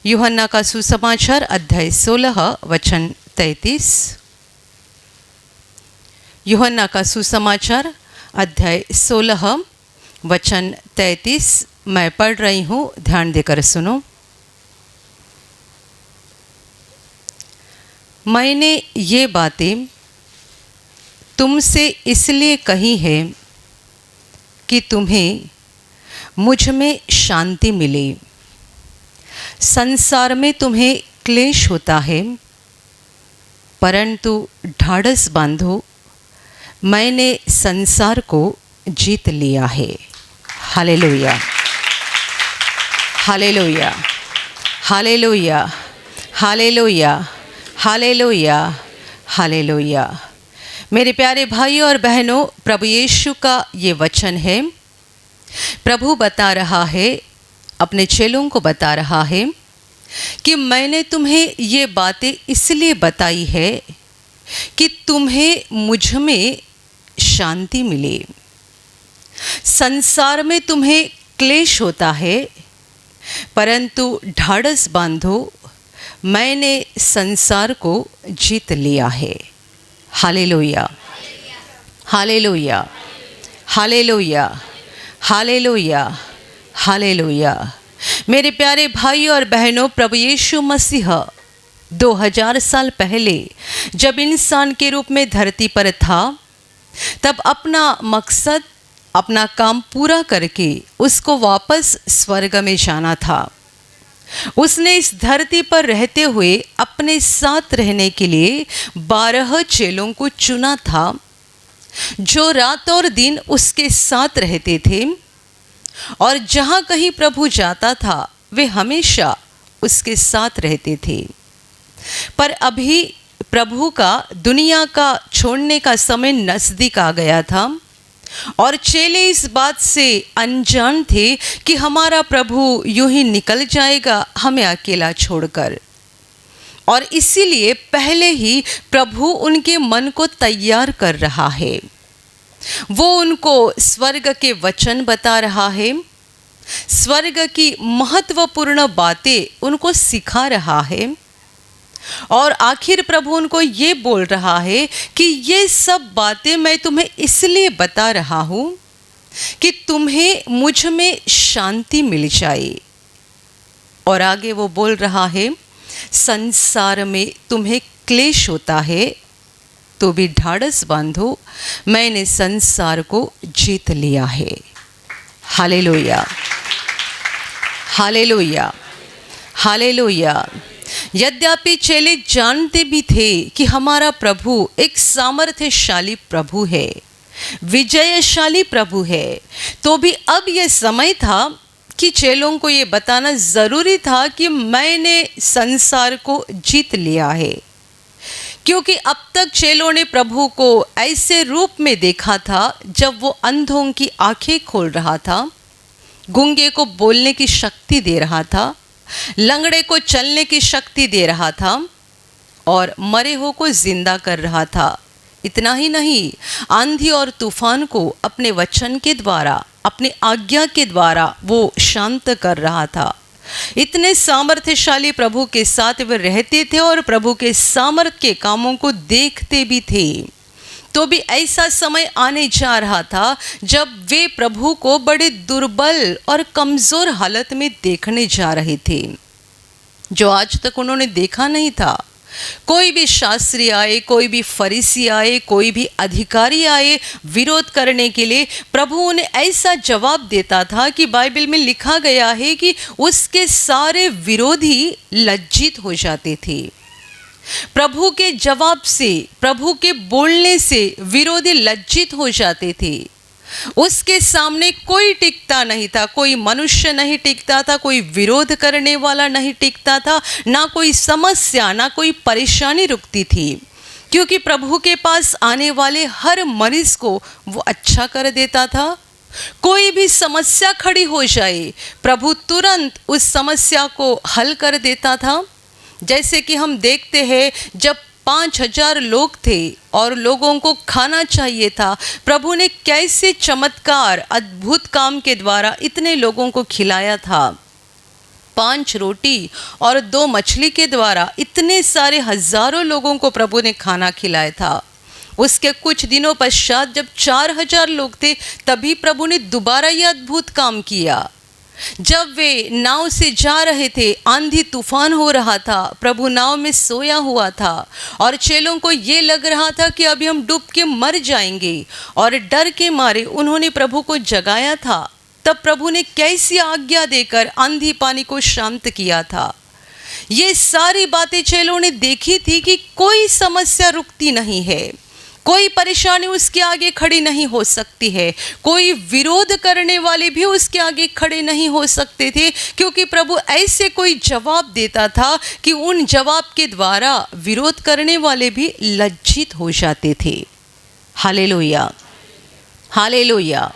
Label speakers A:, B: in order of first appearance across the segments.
A: यूहन्ना का सुसमाचार अध्याय 16 वचन 33। यूहन्ना का सुसमाचार अध्याय 16 वचन 33 मैं पढ़ रही हूँ, ध्यान देकर सुनो। मैंने ये बातें तुमसे इसलिए कही है कि तुम्हें मुझ में शांति मिले। संसार में तुम्हें क्लेश होता है, परंतु ढाढ़स बांधो, मैंने संसार को जीत लिया है। Hallelujah, hallelujah, hallelujah, hallelujah, hallelujah, hallelujah. मेरे प्यारे भाइयों और बहनों, प्रभु यीशु का ये वचन है। प्रभु बता रहा है, अपने चेलों को बता रहा है कि मैंने तुम्हें ये बातें इसलिए बताई है कि तुम्हें मुझ में शांति मिले। संसार में तुम्हें क्लेश होता है, परंतु ढाढ़स बांधो, मैंने संसार को जीत लिया है। Hallelujah, hallelujah, hallelujah, hallelujah, hallelujah. मेरे प्यारे भाइयों और बहनों, प्रभु यीशु मसीह 2000 साल पहले जब इंसान के रूप में धरती पर था, तब अपना मकसद, अपना काम पूरा करके उसको वापस स्वर्ग में जाना था। उसने इस धरती पर रहते हुए अपने साथ रहने के लिए 12 चेलों को चुना था, जो रात और दिन उसके साथ रहते थे, और जहाँ कहीं प्रभु जाता था वे हमेशा उसके साथ रहते थे। पर अभी प्रभु का दुनिया का छोड़ने का समय नज़दीक आ गया था, और चेले इस बात से अनजान थे कि हमारा प्रभु यूं ही निकल जाएगा हमें अकेला छोड़कर। और इसीलिए पहले ही प्रभु उनके मन को तैयार कर रहा है। वो उनको स्वर्ग के वचन बता रहा है, स्वर्ग की महत्वपूर्ण बातें उनको सिखा रहा है, और आखिर प्रभु उनको ये बोल रहा है कि ये सब बातें मैं तुम्हें इसलिए बता रहा हूँ कि तुम्हें मुझ में शांति मिल जाए। और आगे वो बोल रहा है, संसार में तुम्हें क्लेश होता है, तो भी ढाढ़स बांधो, मैंने संसार को जीत लिया है। Hallelujah, hallelujah, hallelujah. यद्यपि चेले जानते भी थे कि हमारा प्रभु एक सामर्थ्यशाली प्रभु है, विजयशाली प्रभु है, तो भी अब यह समय था कि चेलों को ये बताना ज़रूरी था कि मैंने संसार को जीत लिया है। क्योंकि अब तक चेलों ने प्रभु को ऐसे रूप में देखा था जब वो अंधों की आंखें खोल रहा था, गूंगे को बोलने की शक्ति दे रहा था, लंगड़े को चलने की शक्ति दे रहा था, और मरे हुए को जिंदा कर रहा था। इतना ही नहीं, आंधी और तूफान को अपने वचन के द्वारा, अपनी आज्ञा के द्वारा वो शांत कर रहा था। इतने सामर्थ्यशाली प्रभु के साथ वे रहते थे और प्रभु के सामर्थ्य के कामों को देखते भी थे। तो भी ऐसा समय आने जा रहा था जब वे प्रभु को बड़े दुर्बल और कमज़ोर हालत में देखने जा रहे थे, जो आज तक उन्होंने देखा नहीं था। कोई भी शास्त्री आए, कोई भी फरीसी आए, कोई भी अधिकारी आए विरोध करने के लिए, प्रभु उन्हें ऐसा जवाब देता था कि बाइबल में लिखा गया है कि उसके सारे विरोधी लज्जित हो जाते थे। प्रभु के जवाब से, प्रभु के बोलने से विरोधी लज्जित हो जाते थे। उसके सामने कोई टिकता नहीं था, कोई मनुष्य नहीं टिकता था, कोई विरोध करने वाला नहीं टिकता था, ना कोई समस्या, ना कोई परेशानी रुकती थी, क्योंकि प्रभु के पास आने वाले हर मरीज को वो अच्छा कर देता था। कोई भी समस्या खड़ी हो जाए, प्रभु तुरंत उस समस्या को हल कर देता था। जैसे कि हम देखते हैं, जब 5000 लोग थे और लोगों को खाना चाहिए था, प्रभु ने कैसे चमत्कार, अद्भुत काम के द्वारा इतने लोगों को खिलाया था। 5 रोटी और 2 मछली के द्वारा इतने सारे हजारों लोगों को प्रभु ने खाना खिलाया था। उसके कुछ दिनों पश्चात जब 4000 लोग थे, तभी प्रभु ने दोबारा यह अद्भुत काम किया। जब वे नाव से जा रहे थे, आंधी तूफान हो रहा था, प्रभु नाव में सोया हुआ था और चेलों को ये लग रहा था कि अभी हम डूब के मर जाएंगे, और डर के मारे उन्होंने प्रभु को जगाया था। तब प्रभु ने कैसी आज्ञा देकर आंधी पानी को शांत किया था। ये सारी बातें चेलों ने देखी थी कि कोई समस्या रुकती नहीं है, कोई परेशानी उसके आगे खड़ी नहीं हो सकती है, कोई विरोध करने वाले भी उसके आगे खड़े नहीं हो सकते थे, क्योंकि प्रभु ऐसे कोई जवाब देता था कि उन जवाब के द्वारा विरोध करने वाले भी लज्जित हो जाते थे। Hallelujah, hallelujah.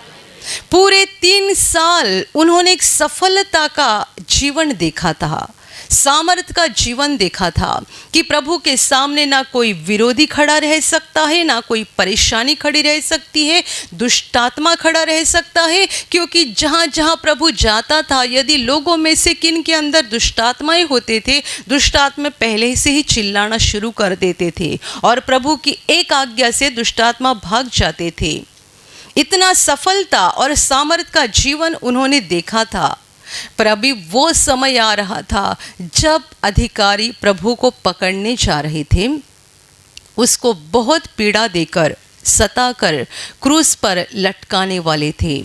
A: पूरे 3 साल उन्होंने एक सफलता का जीवन देखा था, सामर्थ का जीवन देखा था कि प्रभु के सामने ना कोई विरोधी खड़ा रह सकता है, ना कोई परेशानी खड़ी रह सकती है, दुष्टात्मा खड़ा रह सकता है, क्योंकि जहाँ जहाँ प्रभु जाता था, यदि लोगों में से किन के अंदर दुष्टात्माएं होते थे, दुष्टात्मा पहले से ही चिल्लाना शुरू कर देते थे और प्रभु की एक आज्ञा से दुष्टात्मा भाग जाते थे। इतना सफलता और सामर्थ का जीवन उन्होंने देखा था। पर अभी वो समय आ रहा था जब अधिकारी प्रभु को पकड़ने जा रहे थे, उसको बहुत पीड़ा देकर सताकर क्रूस पर लटकाने वाले थे।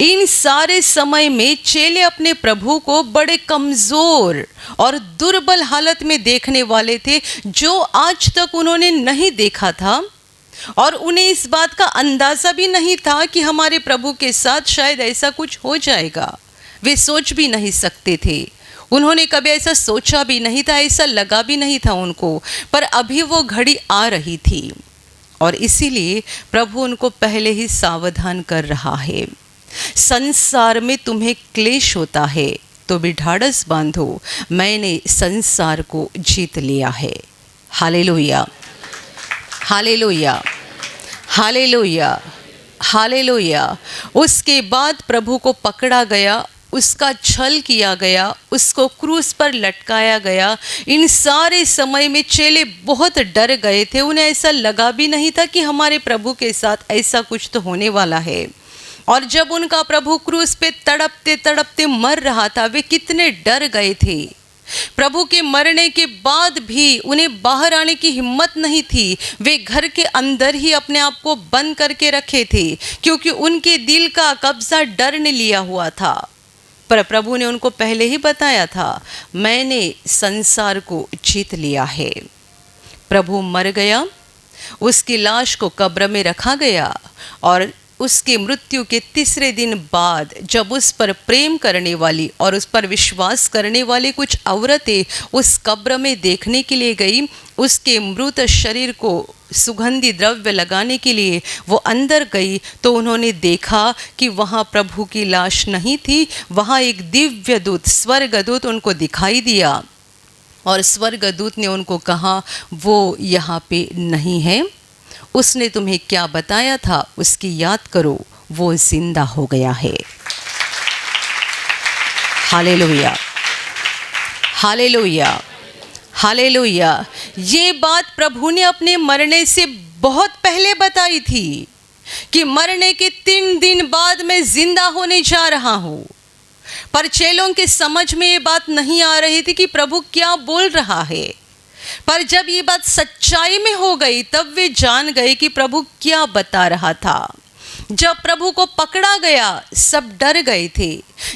A: इन सारे समय में चेले अपने प्रभु को बड़े कमजोर और दुर्बल हालत में देखने वाले थे, जो आज तक उन्होंने नहीं देखा था, और उन्हें इस बात का अंदाजा भी नहीं था कि हमारे प्रभु के साथ शायद ऐसा कुछ हो जाएगा। वे सोच भी नहीं सकते थे, उन्होंने कभी ऐसा सोचा भी नहीं था, ऐसा लगा भी नहीं था उनको, पर अभी वो घड़ी आ रही थी और इसीलिए प्रभु उनको पहले ही सावधान कर रहा है। संसार में तुम्हें क्लेश होता है तो भी ढाढ़स बांधो, मैंने संसार को जीत लिया है। Hallelujah, hallelujah, hallelujah, hallelujah. उसके बाद प्रभु को पकड़ा गया, उसका छल किया गया, उसको क्रूस पर लटकाया गया। इन सारे समय में चेले बहुत डर गए थे, उन्हें ऐसा लगा भी नहीं था कि हमारे प्रभु के साथ ऐसा कुछ तो होने वाला है। और जब उनका प्रभु क्रूस पे तड़पते तड़पते मर रहा था, वे कितने डर गए थे। प्रभु के मरने के बाद भी उन्हें बाहर आने की हिम्मत नहीं थी, वे घर के अंदर ही अपने आप को बंद करके रखे थे, क्योंकि उनके दिल का कब्जा डर ने लिया हुआ था। पर प्रभु ने उनको पहले ही बताया था, मैंने संसार को जीत लिया है। प्रभु मर गया, उसकी लाश को कब्र में रखा गया, और उसके मृत्यु के 3रे दिन बाद जब उस पर प्रेम करने वाली और उस पर विश्वास करने वाली कुछ औरतें उस कब्र में देखने के लिए गई, उसके मृत शरीर को सुगंधी द्रव्य लगाने के लिए वो अंदर गई, तो उन्होंने देखा कि वहाँ प्रभु की लाश नहीं थी, वहाँ एक दिव्य दूत, स्वर्गदूत उनको दिखाई दिया, और स्वर्गदूत ने उनको कहा वो यहाँ पे नहीं है, उसने तुम्हें क्या बताया था उसकी याद करो, वो जिंदा हो गया है। Hallelujah, hallelujah, hallelujah. ये बात प्रभु ने अपने मरने से बहुत पहले बताई थी कि मरने के 3 दिन बाद मैं जिंदा होने जा रहा हूँ। पर चेलों के समझ में ये बात नहीं आ रही थी कि प्रभु क्या बोल रहा है। पर जब ये बात सच्चाई में हो गई, तब वे जान गए कि प्रभु क्या बता रहा था। जब प्रभु को पकड़ा गया, सब डर गए थे।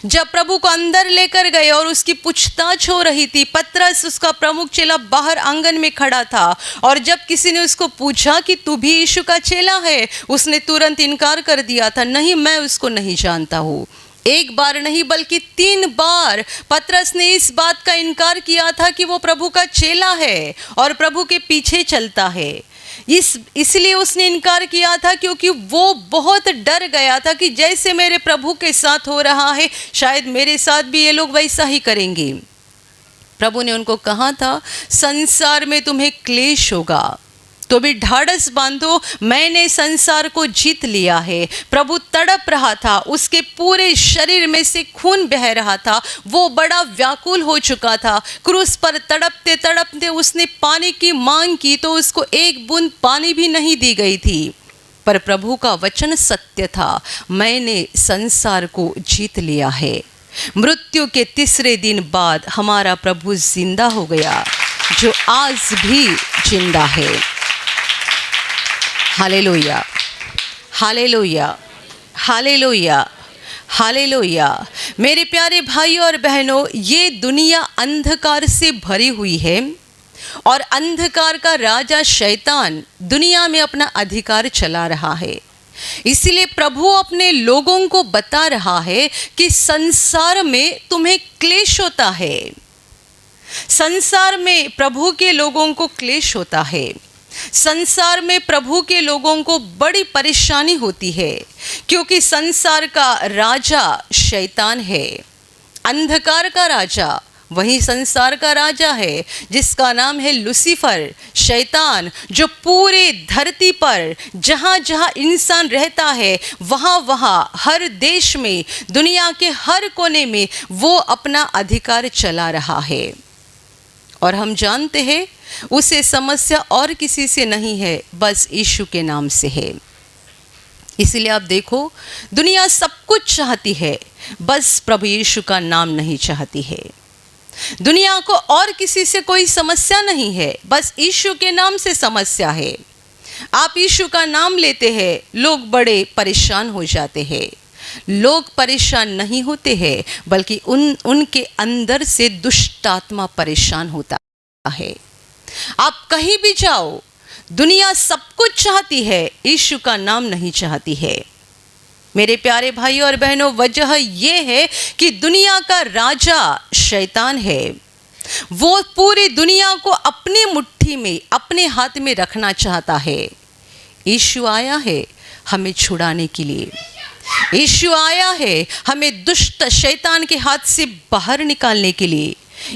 A: जब प्रभु को अंदर लेकर गए और उसकी पूछताछ हो रही थी, पतरस उसका प्रमुख चेला बाहर आंगन में खड़ा था, और जब किसी ने उसको पूछा कि तू भी यीशु का चेला है, उसने तुरंत इनकार कर दिया था, नहीं, मैं उसको नहीं जानता हूँ। 1 बार नहीं बल्कि 3 बार पतरस ने इस बात का इनकार किया था कि वो प्रभु का चेला है और प्रभु के पीछे चलता है। इसलिए उसने इनकार किया था क्योंकि वो बहुत डर गया था कि जैसे मेरे प्रभु के साथ हो रहा है, शायद मेरे साथ भी ये लोग वैसा ही करेंगे। प्रभु ने उनको कहा था, संसार में तुम्हें क्लेश होगा, तो भी ढाढ़स बांधो, मैंने संसार को जीत लिया है। प्रभु तड़प रहा था, उसके पूरे शरीर में से खून बह रहा था, वो बड़ा व्याकुल हो चुका था। क्रूस पर तड़पते तड़पते उसने पानी की मांग की तो उसको एक बूंद पानी भी नहीं दी गई थी। पर प्रभु का वचन सत्य था, मैंने संसार को जीत लिया है। मृत्यु के तीसरे दिन बाद हमारा प्रभु जिंदा हो गया, जो आज भी जिंदा है। Hallelujah, hallelujah, hallelujah, hallelujah. मेरे प्यारे भाइयों और बहनों, ये दुनिया अंधकार से भरी हुई है और अंधकार का राजा शैतान दुनिया में अपना अधिकार चला रहा है। इसलिए प्रभु अपने लोगों को बता रहा है कि संसार में तुम्हें क्लेश होता है। संसार में प्रभु के लोगों को क्लेश होता है। संसार में प्रभु के लोगों को बड़ी परेशानी होती है, क्योंकि संसार का राजा शैतान है। अंधकार का राजा वही संसार का राजा है, जिसका नाम है लूसीफर, शैतान, जो पूरे धरती पर जहाँ जहाँ इंसान रहता है वहाँ वहाँ हर देश में, दुनिया के हर कोने में वो अपना अधिकार चला रहा है। और हम जानते हैं उसे समस्या और किसी से नहीं है, बस यीशु के नाम से है। इसलिए आप देखो, दुनिया सब कुछ चाहती है, बस प्रभु यीशु का नाम नहीं चाहती है। दुनिया को और किसी से कोई समस्या नहीं है, बस यीशु के नाम से समस्या है। आप यीशु का नाम लेते हैं, लोग बड़े परेशान हो जाते हैं। लोग परेशान नहीं होते हैं, बल्कि उनके अंदर से दुष्ट आत्मा परेशान होता है। आप कहीं भी जाओ, दुनिया सब कुछ चाहती है, यीशु का नाम नहीं चाहती है। मेरे प्यारे भाइयों और बहनों, वजह यह है कि दुनिया का राजा शैतान है। वो पूरी दुनिया को अपनी मुट्ठी में, अपने हाथ में रखना चाहता है। यीशु आया है हमें छुड़ाने के लिए। यीशु आया है हमें दुष्ट शैतान के हाथ से बाहर निकालने के लिए।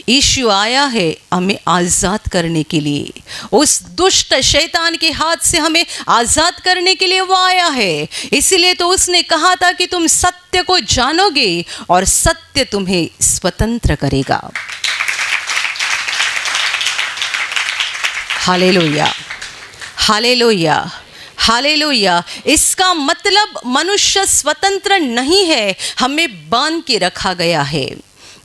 A: यीशु आया है हमें आज़ाद करने के लिए। उस दुष्ट शैतान के हाथ से हमें आज़ाद करने के लिए वो आया है। इसीलिए तो उसने कहा था कि तुम सत्य को जानोगे और सत्य तुम्हें स्वतंत्र करेगा। Hallelujah, hallelujah, hallelujah. इसका मतलब मनुष्य स्वतंत्र नहीं है, हमें बांध के रखा गया है।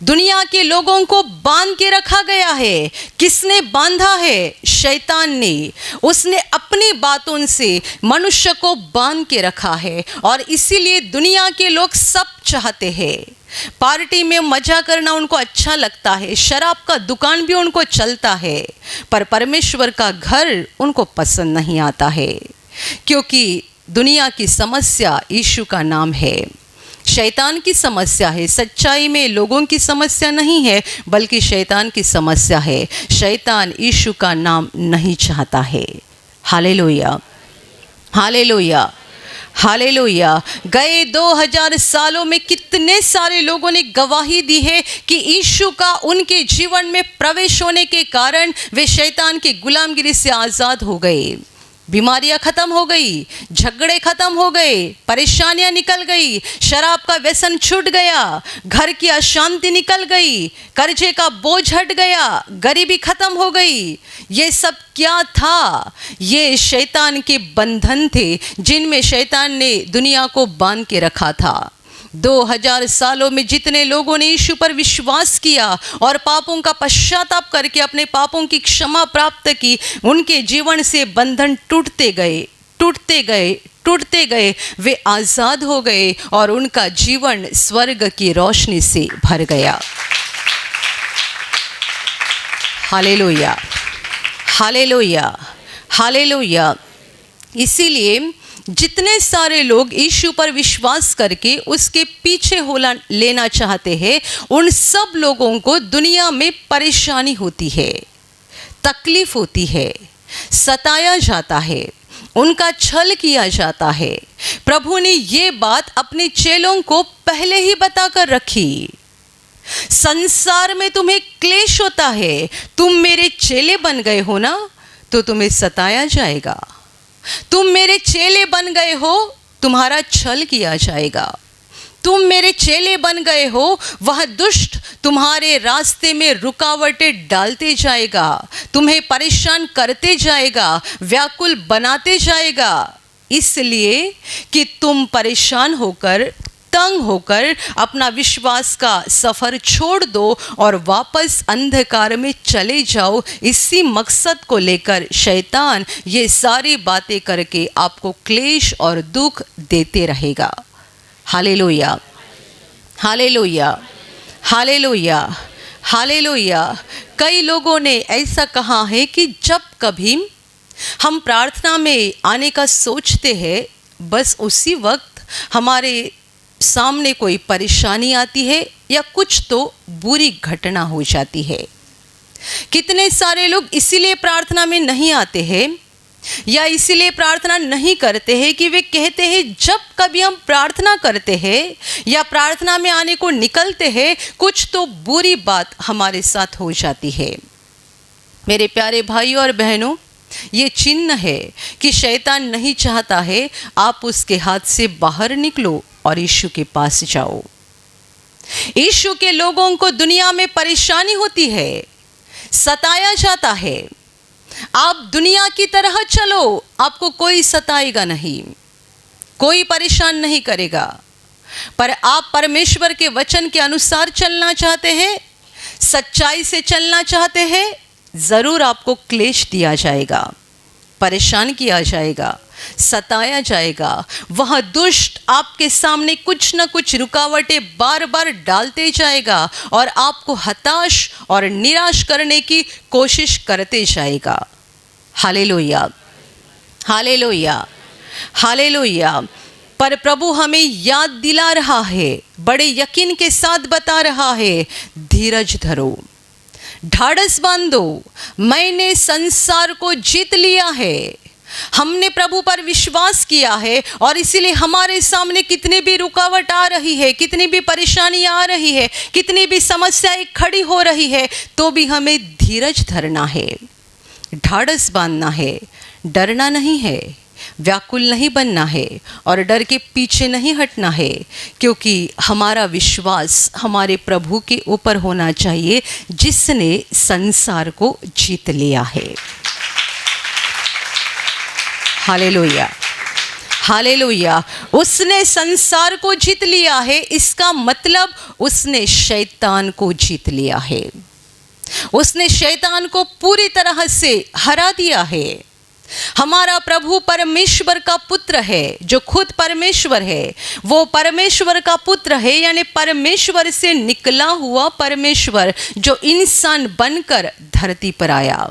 A: दुनिया के लोगों को बांध के रखा गया है। किसने बांधा है? शैतान ने। उसने अपनी बातों से मनुष्य को बांध के रखा है और इसीलिए दुनिया के लोग सब चाहते हैं। पार्टी में मजा करना उनको अच्छा लगता है, शराब का दुकान भी उनको चलता है, पर परमेश्वर का घर उनको पसंद नहीं आता है, क्योंकि दुनिया की समस्या यीशु का नाम है। शैतान की समस्या है, सच्चाई में लोगों की समस्या नहीं है, बल्कि शैतान की समस्या है। शैतान यीशु का नाम नहीं चाहता है। Hallelujah, hallelujah, hallelujah. गए 2000 सालों में कितने सारे लोगों ने गवाही दी है कि यीशु का उनके जीवन में प्रवेश होने के कारण वे शैतान की गुलामगिरी से आज़ाद हो गए। बीमारियां खत्म हो गई, झगड़े खत्म हो गए, परेशानियां निकल गई, शराब का व्यसन छूट गया, घर की अशांति निकल गई, कर्जे का बोझ हट गया, गरीबी खत्म हो गई। ये सब क्या था? ये शैतान के बंधन थे जिनमें शैतान ने दुनिया को बांध के रखा था। 2000 सालों में जितने लोगों ने यीशु पर विश्वास किया और पापों का पश्चाताप करके अपने पापों की क्षमा प्राप्त की, उनके जीवन से बंधन टूटते गए, टूटते गए, टूटते गए। वे आज़ाद हो गए और उनका जीवन स्वर्ग की रोशनी से भर गया। Hallelujah, hallelujah, hallelujah. इसीलिए जितने सारे लोग यीशु पर विश्वास करके उसके पीछे होना लेना चाहते हैं, उन सब लोगों को दुनिया में परेशानी होती है, तकलीफ होती है, सताया जाता है, उनका छल किया जाता है। प्रभु ने ये बात अपने चेलों को पहले ही बताकर रखी। संसार में तुम्हें क्लेश होता है, तुम मेरे चेले बन गए हो ना, तो तुम्हें सताया जाएगा। तुम मेरे चेले बन गए हो, तुम्हारा छल किया जाएगा। तुम मेरे चेले बन गए हो, वह दुष्ट तुम्हारे रास्ते में रुकावटें डालते जाएगा, तुम्हें परेशान करते जाएगा, व्याकुल बनाते जाएगा, इसलिए कि तुम परेशान होकर, तंग होकर अपना विश्वास का सफ़र छोड़ दो और वापस अंधकार में चले जाओ। इसी मकसद को लेकर शैतान ये सारी बातें करके आपको क्लेश और दुख देते रहेगा। Hallelujah, hallelujah, hallelujah, hallelujah. कई लोगों ने ऐसा कहा है कि जब कभी हम प्रार्थना में आने का सोचते हैं, बस उसी वक्त हमारे सामने कोई परेशानी आती है या कुछ तो बुरी घटना हो जाती है। कितने सारे लोग इसीलिए प्रार्थना में नहीं आते हैं या इसीलिए प्रार्थना नहीं करते हैं कि वे कहते हैं जब कभी हम प्रार्थना करते हैं या प्रार्थना में आने को निकलते हैं, कुछ तो बुरी बात हमारे साथ हो जाती है। मेरे प्यारे भाइयों और बहनों, ये चिन्ह है कि शैतान नहीं चाहता है आप उसके हाथ से बाहर निकलो और यीशु के पास जाओ। यीशु के लोगों को दुनिया में परेशानी होती है, सताया जाता है। आप दुनिया की तरह चलो, आपको कोई सताएगा नहीं, कोई परेशान नहीं करेगा। पर आप परमेश्वर के वचन के अनुसार चलना चाहते हैं, सच्चाई से चलना चाहते हैं, ज़रूर आपको क्लेश दिया जाएगा, परेशान किया जाएगा, सताया जाएगा। वह दुष्ट आपके सामने कुछ न कुछ रुकावटें बार बार डालते जाएगा और आपको हताश और निराश करने की कोशिश करते जाएगा। Hallelujah, hallelujah, hallelujah. पर प्रभु हमें याद दिला रहा है, बड़े यकीन के साथ बता रहा है, धीरज धरो, ढाढ़स बांधो, मैंने संसार को जीत लिया है। हमने प्रभु पर विश्वास किया है और इसीलिए हमारे सामने कितनी भी रुकावट आ रही है, कितनी भी परेशानी आ रही है, कितनी भी समस्याएं खड़ी हो रही है, तो भी हमें धीरज धरना है, ढाढ़स बांधना है, डरना नहीं है, व्याकुल नहीं बनना है और डर के पीछे नहीं हटना है, क्योंकि हमारा विश्वास हमारे प्रभु के ऊपर होना चाहिए जिसने संसार को जीत लिया है। Hallelujah, hallelujah. उसने संसार को जीत लिया है, इसका मतलब उसने शैतान को जीत लिया है, उसने शैतान को पूरी तरह से हरा दिया है। हमारा प्रभु परमेश्वर का पुत्र है, जो खुद परमेश्वर है, वो परमेश्वर का पुत्र है, यानी परमेश्वर से निकला हुआ परमेश्वर जो इंसान बनकर धरती पर आया।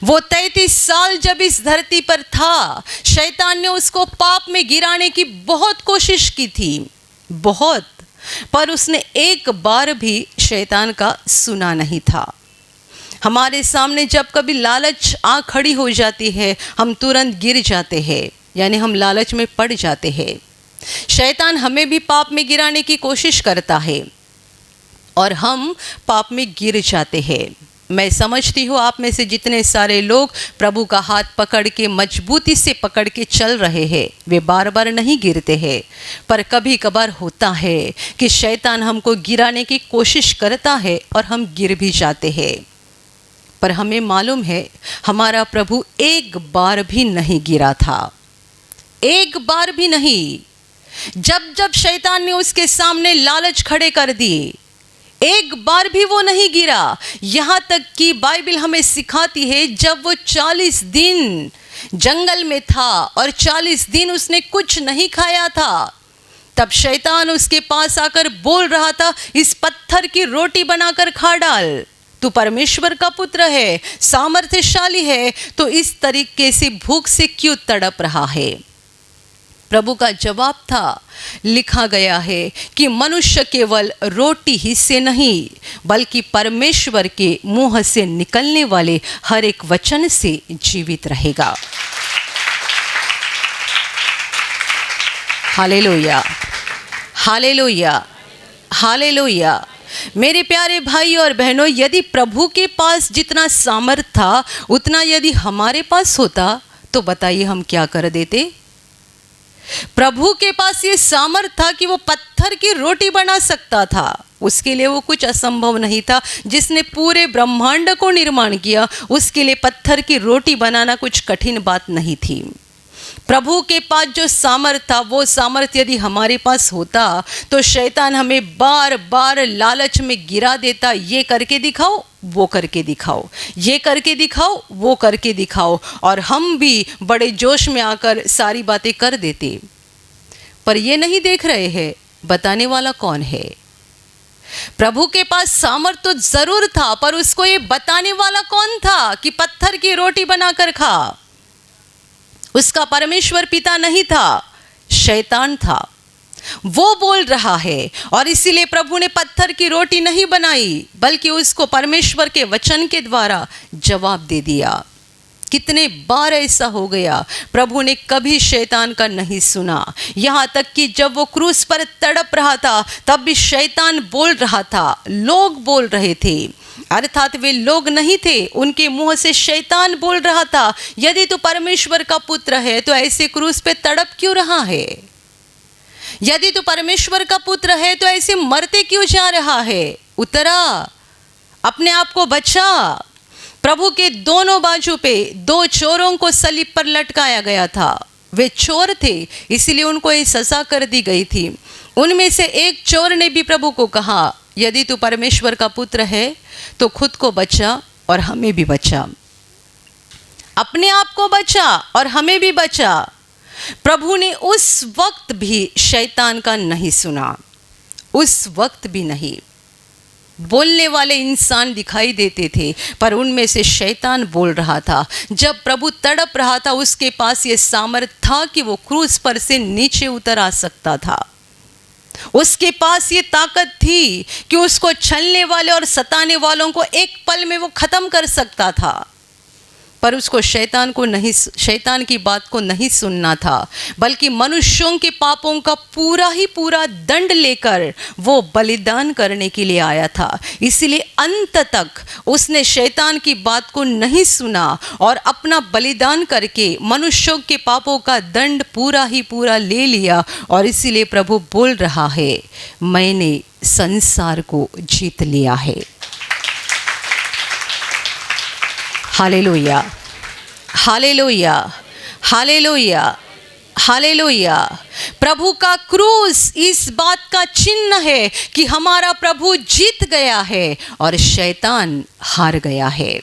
A: वो 33 साल जब इस धरती पर था, शैतान ने उसको पाप में गिराने की बहुत कोशिश की थी, बहुत, पर उसने एक बार भी शैतान का सुना नहीं था। हमारे सामने जब कभी लालच आ खड़ी हो जाती है, हम तुरंत गिर जाते हैं, यानी हम लालच में पड़ जाते हैं। शैतान हमें भी पाप में गिराने की कोशिश करता है और हम पाप में गिर जाते हैं। मैं समझती हूँ आप में से जितने सारे लोग प्रभु का हाथ पकड़ के मजबूती से पकड़ के चल रहे हैं, वे बार बार नहीं गिरते हैं, पर कभी कभार होता है कि शैतान हमको गिराने की कोशिश करता है और हम गिर भी जाते हैं। पर हमें मालूम है हमारा प्रभु एक बार भी नहीं गिरा था, एक बार भी नहीं। जब जब शैतान ने उसके सामने लालच खड़े कर दिए, एक बार भी वो नहीं गिरा। यहाँ तक कि बाइबल हमें सिखाती है जब वो 40 दिन जंगल में था और 40 दिन उसने कुछ नहीं खाया था, तब शैतान उसके पास आकर बोल रहा था, इस पत्थर की रोटी बनाकर खा डाल, तू परमेश्वर का पुत्र है, सामर्थ्यशाली है, तो इस तरीके से भूख से क्यों तड़प रहा है। प्रभु का जवाब था, लिखा गया है कि मनुष्य केवल रोटी ही से नहीं बल्कि परमेश्वर के मुंह से निकलने वाले हर एक वचन से जीवित रहेगा। Hallelujah, hallelujah, hallelujah. मेरे प्यारे भाई और बहनों, यदि प्रभु के पास जितना सामर्थ था उतना यदि हमारे पास होता तो बताइए हम क्या कर देते। प्रभु के पास ये सामर्थ था कि वो पत्थर की रोटी बना सकता था, उसके लिए वो कुछ असंभव नहीं था। जिसने पूरे ब्रह्मांड को निर्माण किया उसके लिए पत्थर की रोटी बनाना कुछ कठिन बात नहीं थी। प्रभु के पास जो सामर्थ था वो सामर्थ यदि हमारे पास होता तो शैतान हमें बार बार लालच में गिरा देता, ये करके दिखाओ, वो करके दिखाओ, ये करके दिखाओ, वो करके दिखाओ, और हम भी बड़े जोश में आकर सारी बातें कर देते। पर ये नहीं देख रहे हैं बताने वाला कौन है। प्रभु के पास सामर्थ तो जरूर था, पर उसको ये बताने वाला कौन था कि पत्थर की रोटी बनाकर खा। उसका परमेश्वर पिता नहीं था, शैतान था। वो बोल रहा है और इसीलिए प्रभु ने पत्थर की रोटी नहीं बनाई बल्कि उसको परमेश्वर के वचन के द्वारा जवाब दे दिया। कितने बार ऐसा हो गया, प्रभु ने कभी शैतान का नहीं सुना। यहाँ तक कि जब वो क्रूस पर तड़प रहा था तब भी शैतान बोल रहा था, लोग बोल रहे थे, अर्थात वे लोग नहीं थे, उनके मुंह से शैतान बोल रहा था, यदि तू परमेश्वर का पुत्र है तो ऐसे क्रूस पे तड़प क्यों रहा है? यदि तू परमेश्वर का पुत्र है तो ऐसे मरते क्यों जा रहा है? उतरा, अपने आप को बचा। प्रभु के दोनों बाजू पे दो चोरों को सलीब पर लटकाया गया था। वे चोर थे इसलिए उनको ये सजा कर दी गई थी। उनमें से एक चोर ने भी प्रभु को कहा, यदि तू परमेश्वर का पुत्र है तो खुद को बचा और हमें भी बचा, अपने आप को बचा और हमें भी बचा। प्रभु ने उस वक्त भी शैतान का नहीं सुना, उस वक्त भी नहीं। बोलने वाले इंसान दिखाई देते थे पर उनमें से शैतान बोल रहा था। जब प्रभु तड़प रहा था उसके पास ये सामर्थ था कि वो क्रूस पर से नीचे उतर आ सकता था। उसके पास ये ताकत थी कि उसको छलने वाले और सताने वालों को एक पल में वो खत्म कर सकता था, पर उसको शैतान की बात को नहीं सुनना था, बल्कि मनुष्यों के पापों का पूरा ही पूरा दंड लेकर वो बलिदान करने के लिए आया था। इसलिए अंत तक उसने शैतान की बात को नहीं सुना और अपना बलिदान करके मनुष्यों के पापों का दंड पूरा ही पूरा ले लिया। और इसीलिए प्रभु बोल रहा है, मैंने संसार को जीत लिया है। Hallelujah, hallelujah, hallelujah, hallelujah. प्रभु का क्रूस इस बात का चिन्ह है कि हमारा प्रभु जीत गया है और शैतान हार गया है।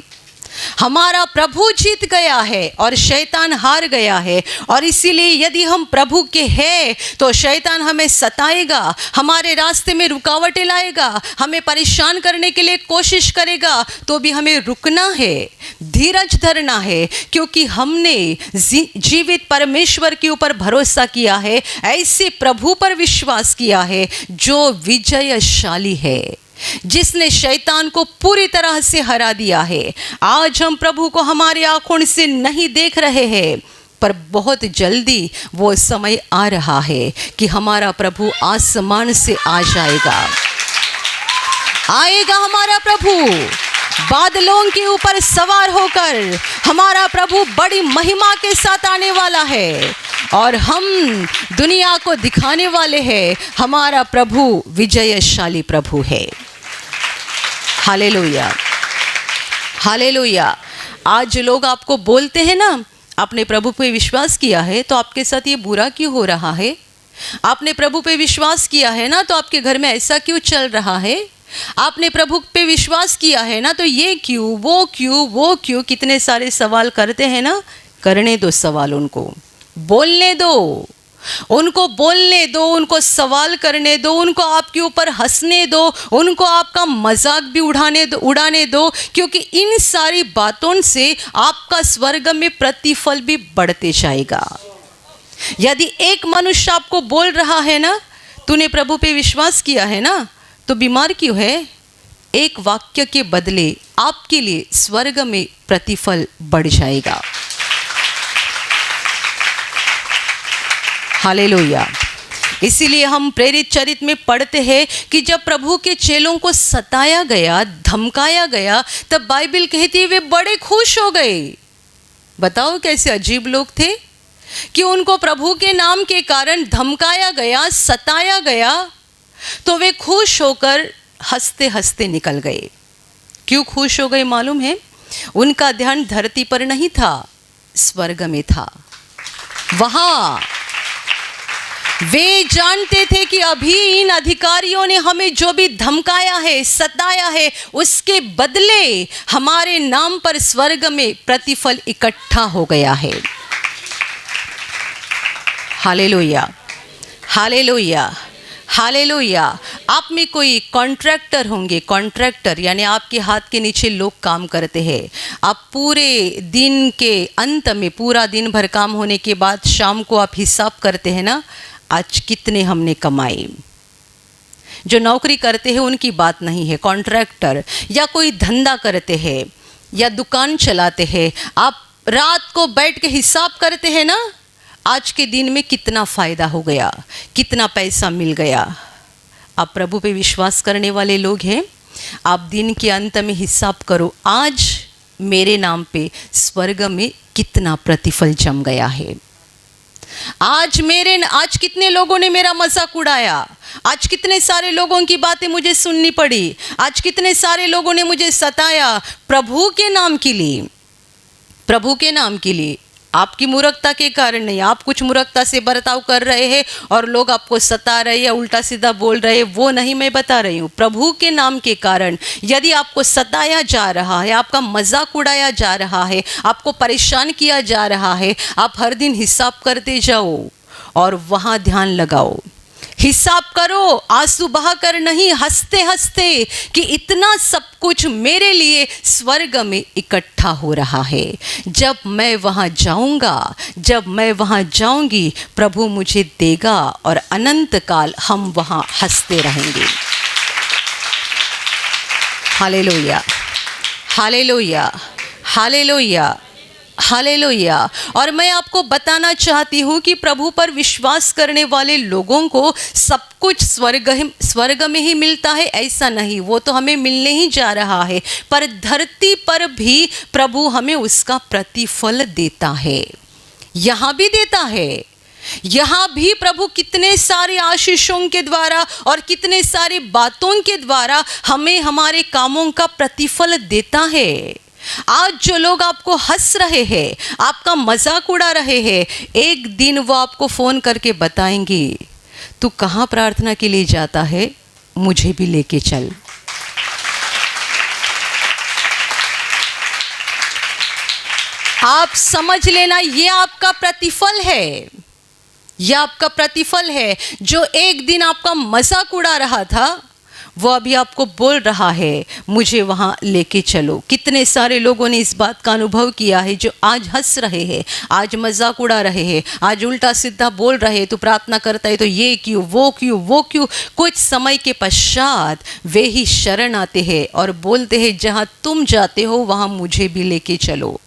A: हमारा प्रभु जीत गया है और शैतान हार गया है। और इसीलिए यदि हम प्रभु के हैं तो शैतान हमें सताएगा, हमारे रास्ते में रुकावटें लाएगा, हमें परेशान करने के लिए कोशिश करेगा, तो भी हमें रुकना है, धीरज धरना है, क्योंकि हमने जीवित परमेश्वर के ऊपर भरोसा किया है, ऐसे प्रभु पर विश्वास किया है जो विजयशाली है, जिसने शैतान को पूरी तरह से हरा दिया है। आज हम प्रभु को हमारी आंखों से नहीं देख रहे हैं, पर बहुत जल्दी वो समय आ रहा है कि हमारा प्रभु आसमान से आ जाएगा। आएगा हमारा प्रभु बादलों के ऊपर सवार होकर। हमारा प्रभु बड़ी महिमा के साथ आने वाला है और हम दुनिया को दिखाने वाले हैं हमारा प्रभु विजयशाली प्रभु है। Hallelujah, hallelujah. आज लोग आपको बोलते हैं ना, आपने प्रभु पे विश्वास किया है तो आपके साथ ये बुरा क्यों हो रहा है? आपने प्रभु पे विश्वास किया है ना तो आपके घर में ऐसा क्यों चल रहा है? आपने प्रभु पे विश्वास किया है ना तो ये क्यों, वो क्यों, वो क्यों, कितने सारे सवाल करते हैं ना। करने दो सवाल, उनको बोलने दो, उनको बोलने दो, उनको सवाल करने दो, उनको आपके ऊपर हंसने दो, उनको आपका मजाक भी उड़ाने दो, क्योंकि इन सारी बातों से आपका स्वर्ग में प्रतिफल भी बढ़ते जाएगा। यदि एक मनुष्य आपको बोल रहा है ना, तूने प्रभु पे विश्वास किया है ना तो बीमार क्यों है, एक वाक्य के बदले आपके लिए स्वर्ग में प्रतिफल बढ़ जाएगा। हालेलुया। इसीलिए हम प्रेरित चरित्र में पढ़ते हैं कि जब प्रभु के चेलों को सताया गया, धमकाया गया, तब बाइबल कहती है वे बड़े खुश हो गए। बताओ कैसे अजीब लोग थे कि उनको प्रभु के नाम के कारण धमकाया गया, सताया गया, तो वे खुश होकर हंसते हंसते निकल गए। क्यों खुश हो गए मालूम है? उनका ध्यान धरती पर नहीं था, स्वर्ग में था। वहां वे जानते थे कि अभी इन अधिकारियों ने हमें जो भी धमकाया है, सताया है, उसके बदले हमारे नाम पर स्वर्ग में प्रतिफल इकट्ठा हो गया है। Hallelujah, hallelujah, hallelujah. आप में कोई कॉन्ट्रैक्टर होंगे, कॉन्ट्रैक्टर यानी आपके हाथ के नीचे लोग काम करते हैं। आप पूरे दिन के अंत में, पूरा दिन भर काम होने के बाद शाम को आप हिसाब करते हैं ना, आज कितने हमने कमाए। जो नौकरी करते हैं उनकी बात नहीं है, कॉन्ट्रैक्टर या कोई धंधा करते हैं या दुकान चलाते हैं, आप रात को बैठ के हिसाब करते हैं ना, आज के दिन में कितना फ़ायदा हो गया, कितना पैसा मिल गया। आप प्रभु पे विश्वास करने वाले लोग हैं, आप दिन के अंत में हिसाब करो, आज मेरे नाम पे स्वर्ग में कितना प्रतिफल जम गया है। आज कितने लोगों ने मेरा मजाक उड़ाया, आज कितने सारे लोगों की बातें मुझे सुननी पड़ी, आज कितने सारे लोगों ने मुझे सताया प्रभु के नाम के लिए, प्रभु के नाम के लिए। आपकी मूर्खता के कारण नहीं, आप कुछ मूर्खता से बर्ताव कर रहे हैं और लोग आपको सता रहे हैं, उल्टा सीधा बोल रहे हैं, वो नहीं मैं बता रही हूँ। प्रभु के नाम के कारण यदि आपको सताया जा रहा है, आपका मजाक उड़ाया जा रहा है, आपको परेशान किया जा रहा है, आप हर दिन हिसाब करते जाओ और वहाँ ध्यान लगाओ, हिसाब करो, आंसू बहाकर नहीं, हंसते हंसते कि इतना सब कुछ मेरे लिए स्वर्ग में इकट्ठा हो रहा है। जब मैं वहाँ जाऊँगा, जब मैं वहाँ जाऊँगी, प्रभु मुझे देगा और अनंत काल हम वहाँ हंसते रहेंगे। Hallelujah, hallelujah, hallelujah, hallelujah. और मैं आपको बताना चाहती हूँ कि प्रभु पर विश्वास करने वाले लोगों को सब कुछ स्वर्ग में ही मिलता है ऐसा नहीं, वो तो हमें मिलने ही जा रहा है, पर धरती पर भी प्रभु हमें उसका प्रतिफल देता है, यहाँ भी देता है। यहाँ भी प्रभु कितने सारे आशीषों के द्वारा और कितने सारे बातों के द्वारा हमें हमारे कामों का प्रतिफल देता है। आज जो लोग आपको हंस रहे हैं, आपका मजाक उड़ा रहे हैं, एक दिन वो आपको फ़ोन करके बताएंगे, तू कहाँ प्रार्थना के लिए जाता है, मुझे भी लेके चल। आप समझ लेना, ये आपका प्रतिफल है, यह आपका प्रतिफल है। जो एक दिन आपका मजाक उड़ा रहा था, वो अभी आपको बोल रहा है मुझे वहाँ लेके चलो। कितने सारे लोगों ने इस बात का अनुभव किया है, जो आज हंस रहे हैं, आज मजाक उड़ा रहे हैं, आज उल्टा सीधा बोल रहे हैं, तो प्रार्थना करता है तो ये क्यों, वो क्यों, वो क्यों। कुछ समय के पश्चात वे ही शरण आते हैं और बोलते हैं जहाँ तुम जाते हो वहाँ मुझे भी लेके चलो।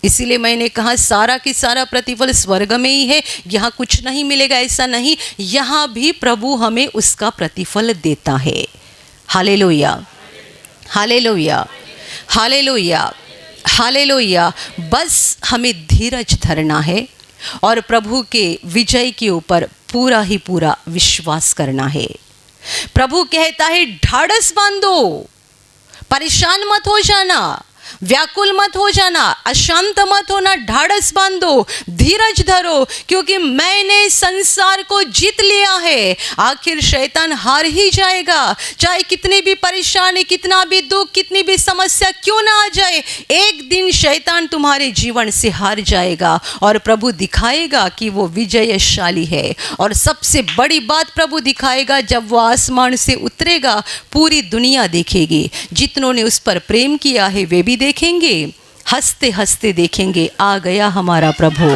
A: इसीलिए मैंने कहा सारा की सारा प्रतिफल स्वर्ग में ही है, यहाँ कुछ नहीं मिलेगा ऐसा नहीं, यहाँ भी प्रभु हमें उसका प्रतिफल देता है। Hallelujah, hallelujah, hallelujah, hallelujah. बस हमें धीरज धरना है और प्रभु के विजय के ऊपर पूरा ही पूरा विश्वास करना है। प्रभु कहता है ढाढ़स बांधो, परेशान मत हो जाना, व्याकुल मत हो जाना, अशांत मत होना, ढाढ़स बांधो, धीरज धरो, क्योंकि मैंने संसार को जीत लिया है। आखिर शैतान हार ही जाएगा, चाहे कितनी भी परेशानी, कितना भी दुख, कितनी भी समस्या क्यों ना आ जाए, एक दिन शैतान तुम्हारे जीवन से हार जाएगा और प्रभु दिखाएगा कि वो विजयशाली है। और सबसे बड़ी बात प्रभु दिखाएगा, जब वो आसमान से उतरेगा, पूरी दुनिया देखेगी, जितनों ने उस पर प्रेम किया है वे भी देखेंगे, हंसते हंसते देखेंगे, आ गया हमारा प्रभु।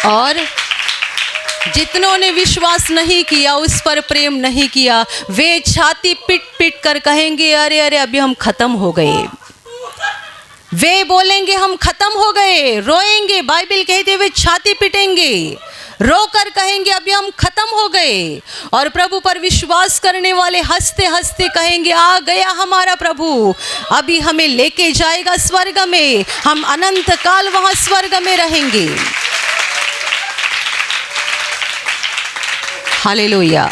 A: और जितनों ने विश्वास नहीं किया, उस पर प्रेम नहीं किया, वे छाती पीट पीट कर कहेंगे अरे अरे अभी हम खत्म हो गए। वे बोलेंगे हम खत्म हो गए, रोएंगे, बाइबल कहते हुए छाती पीटेंगे, रोकर कहेंगे अभी हम खत्म हो गए। और प्रभु पर विश्वास करने वाले हंसते हंसते कहेंगे आ गया हमारा प्रभु, अभी हमें लेके जाएगा स्वर्ग में, हम अनंत काल वहां स्वर्ग में रहेंगे। Hallelujah,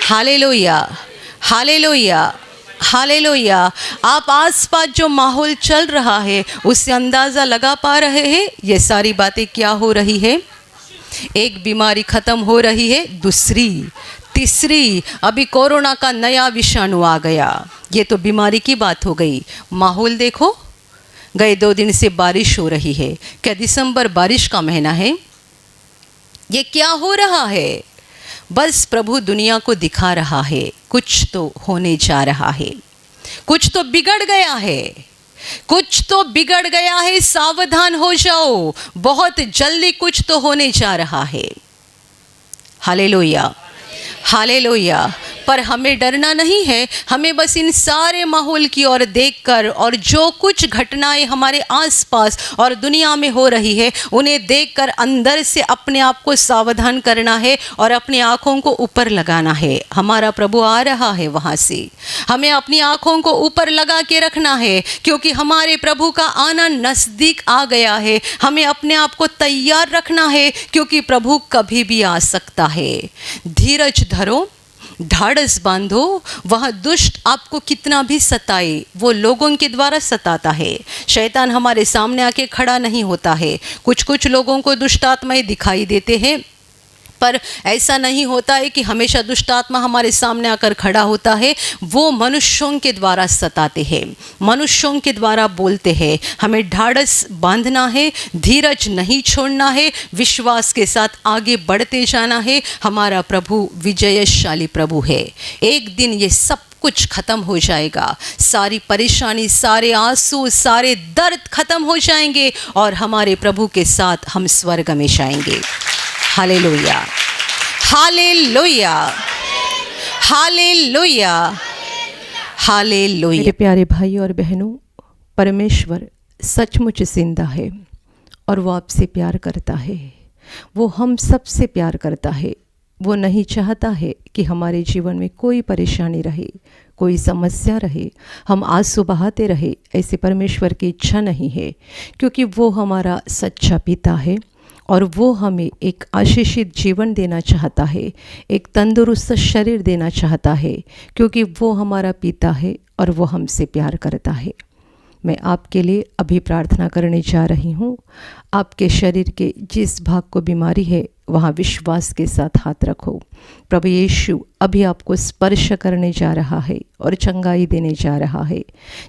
A: hallelujah, hallelujah, hallelujah. आप आसपास जो माहौल चल रहा है उससे अंदाज़ा लगा पा रहे हैं ये सारी बातें क्या हो रही है? एक बीमारी खत्म हो रही है, दूसरी, तीसरी, अभी कोरोना का नया विषाणु आ गया। ये तो बीमारी की बात हो गई। माहौल देखो, गए 2 दिन से बारिश हो रही है। क्या दिसंबर बारिश का महीना है? ये क्या हो रहा है? बस प्रभु दुनिया को दिखा रहा है कुछ तो होने जा रहा है, कुछ तो बिगड़ गया है, कुछ तो बिगड़ गया है, सावधान हो जाओ, बहुत जल्दी कुछ तो होने जा रहा है। Hallelujah, hallelujah. पर हमें डरना नहीं है, हमें बस इन सारे माहौल की ओर देखकर और जो कुछ घटनाएं हमारे आसपास और दुनिया में हो रही है उन्हें देखकर अंदर से अपने आप को सावधान करना है और अपनी आँखों को ऊपर लगाना है। हमारा प्रभु आ रहा है वहाँ से, हमें अपनी आँखों को ऊपर लगा के रखना है क्योंकि हमारे प्रभु का आना नज़दीक आ गया है। हमें अपने आप को तैयार रखना है क्योंकि प्रभु कभी भी आ सकता है। धीरज धरो, ढाढ़स बांधो। वह दुष्ट आपको कितना भी सताए, वो लोगों के द्वारा सताता है। शैतान हमारे सामने आके खड़ा नहीं होता है। कुछ लोगों को दुष्ट आत्माएं दिखाई देते हैं, पर ऐसा नहीं होता है कि हमेशा दुष्ट आत्मा हमारे सामने आकर खड़ा होता है। वो मनुष्यों के द्वारा सताते हैं, मनुष्यों के द्वारा बोलते हैं। हमें ढाढ़स बांधना है, धीरज नहीं छोड़ना है, विश्वास के साथ आगे बढ़ते जाना है। हमारा प्रभु विजयशाली प्रभु है। एक दिन ये सब कुछ खत्म हो जाएगा, सारी परेशानी, सारे आंसू, सारे दर्द खत्म हो जाएंगे और हमारे प्रभु के साथ हम स्वर्ग में जाएंगे। Hallelujah, hallelujah, hallelujah, hallelujah.
B: मेरे प्यारे भाई और बहनों, परमेश्वर सचमुच जिंदा है और वो आपसे प्यार करता है। वो हम सब से प्यार करता है। वो नहीं चाहता है कि हमारे जीवन में कोई परेशानी रहे, कोई समस्या रहे, हम आंसू बहाते रहे। ऐसे परमेश्वर की इच्छा नहीं है क्योंकि वो हमारा सच्चा पिता है और वो हमें एक आशीषित जीवन देना चाहता है, एक तंदुरुस्त शरीर देना चाहता है क्योंकि वो हमारा पिता है और वो हमसे प्यार करता है। मैं आपके लिए अभी प्रार्थना करने जा रही हूँ। आपके शरीर के जिस भाग को बीमारी है वहाँ विश्वास के साथ हाथ रखो। प्रभु यीशु अभी आपको स्पर्श करने जा रहा है और चंगाई देने जा रहा है।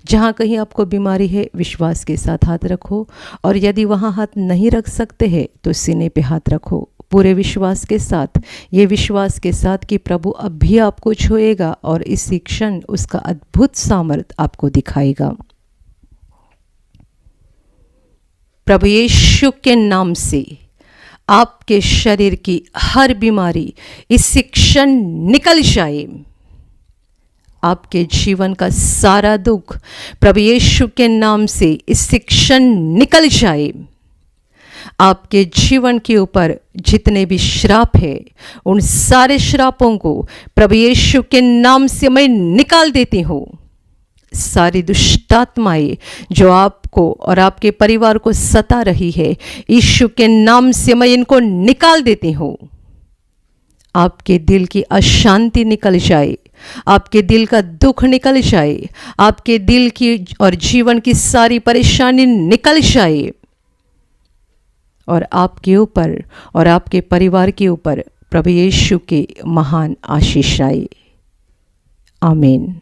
B: जहाँ कहीं आपको बीमारी है विश्वास के साथ हाथ रखो और यदि वहाँ हाथ नहीं रख सकते हैं तो सीने पे हाथ रखो पूरे विश्वास के साथ, ये विश्वास के साथ कि प्रभु अभी आपको छुएगा और इसी क्षण उसका अद्भुत सामर्थ आपको दिखाएगा। प्रभु यीशु के नाम से आपके शरीर की हर बीमारी इसी क्षण निकल जाए। आपके जीवन का सारा दुख प्रभु यीशु के नाम से इसी क्षण निकल जाए। आपके जीवन के ऊपर जितने भी श्राप है उन सारे श्रापों को प्रभु यीशु के नाम से मैं निकाल देती हूँ। सारी दुष्टात्माएं जो आपको और आपके परिवार को सता रही है, यीशु के नाम से मैं इनको निकाल देती हूँ। आपके दिल की अशांति निकल जाए, आपके दिल का दुख निकल जाए, आपके दिल की और जीवन की सारी परेशानी निकल जाए और आपके ऊपर और आपके परिवार के ऊपर प्रभु यीशु के महान आशीष आए। आमीन।